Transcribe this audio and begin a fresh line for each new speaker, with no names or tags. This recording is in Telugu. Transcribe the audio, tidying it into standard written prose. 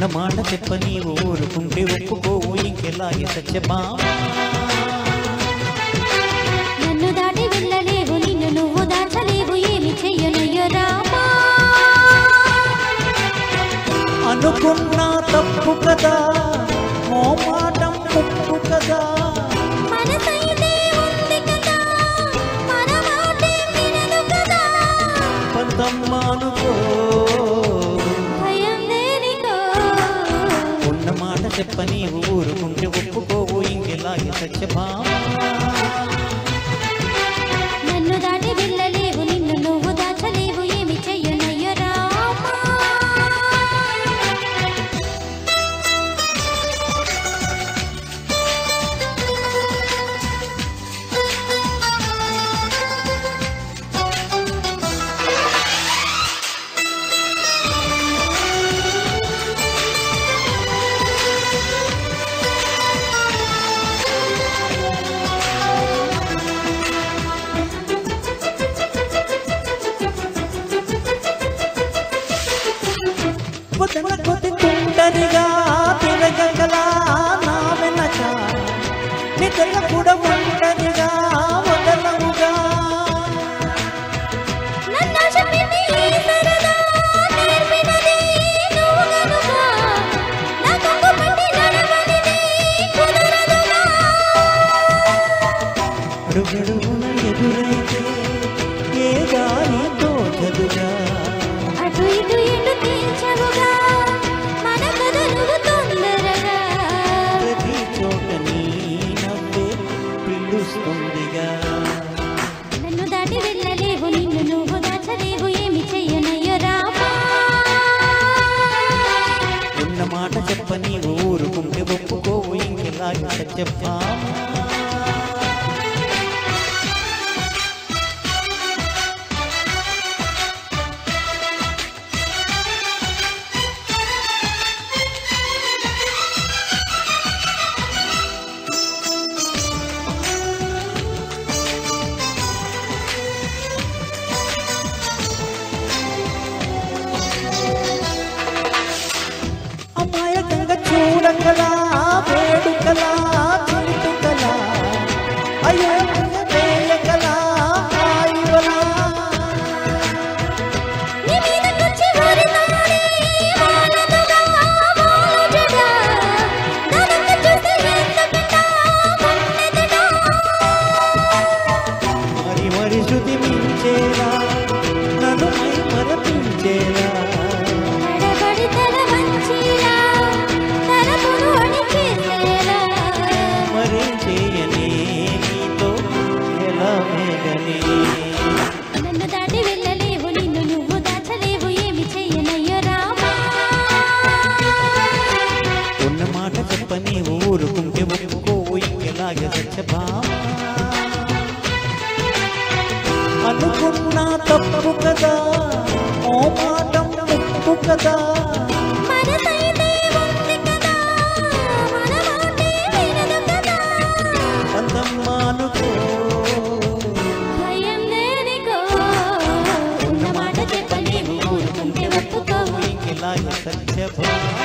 ఉన్న మాట చెప్ప నీవు ఊరుకుంటే ఒప్పుకోవు ఇంకెలాగే సత్యభామ
నన్ను దాటి వెళ్ళలేవు నిన్ను నువ్వు దాచలేవు ఏమి చెయ్యనయ్యో రామా
అనుకున్నా తప్పు కదా ఓ మాటం ఉప్పు కదా
మనసైతే ఉంది కదా మన మాటే వినదు కదా
పంతమ్మ అనుకో
భయం దేనికో
ఉన్న మాట చెప్ప నీవు ఊరుకుంటే ఒప్పుకోవు ఇంకెలాగే సత్యభామ
నన్ను దాటి వెళ్ళలేవు నిన్ను నువ్వు దాచలేవు ఏమి చెయ్యనయ్యో రామా
వదల కొద్ది తుంటరిగా తిరగగలా నా వెనక నిద్ర కూడా ఒంటరిగా వదలవుగా
నన్ను చెప్పింది సరదా నేర్పినది నువ్వు గనుక నా కొంగు పట్టి నడవనిది కుదరదుగా
అడుగడుగున ఎదురైతే ఏ గాలి తోచదుగా
అటు ఇటు ఎటు తీర్చవుగా మన కథలు తొందరగా
ప్రతి చోట నీ నవ్వే పిలుస్తుందిగా
నన్ను దాటి వెళ్ళలేవు నిన్ను నువ్వు దాచలేవు ఏమి చెయ్యనయ్యో రామా
ఉన్న మాట చెప్ప నీవు ఊరుకుంటే ఒప్పుకోవు ఇంకెలాగే సత్యభామ అమాయకంగా చూడకలా వేడుకలా చిలుకలా అయ్యో వేయకలా హాయివలా
నీ మీదకొచ్చి ఊరితానే వాలదుగా వాలజగా నన్ను చూస్తే ఎందుకంటా ఉన్నదిగా
మరి మరి శృతి మించేలా నన్ను మై మరపించేలా
నడబడి తల వంచిలా తలపును అణిచేసేలా
మరి చేయనే నీతో ఎలా వేగనే
నన్ను దాటి వెళ్ళలేవు నిన్ను నువ్వు దాచలేవు ఏమి చెయ్యనయ్యో రామా
ఉన్న మాట చెప్ప నీవు ఊరుకుంటే ఒప్పుకోవు ఇంకెలాగే సత్యభామ అనుకున్నా తప్పు కదా ఓ మాటం ఉప్పు కదా
మనసైతే ఉంది కదా మన మాటే వినదు కదా
పంతమ్మ అనుకో
భయం దేనికో
ఉన్న మాట చెప్ప నీవు ఊరుకుంటే ఒప్పుకోవు ఇంకెలాగే సత్యభామ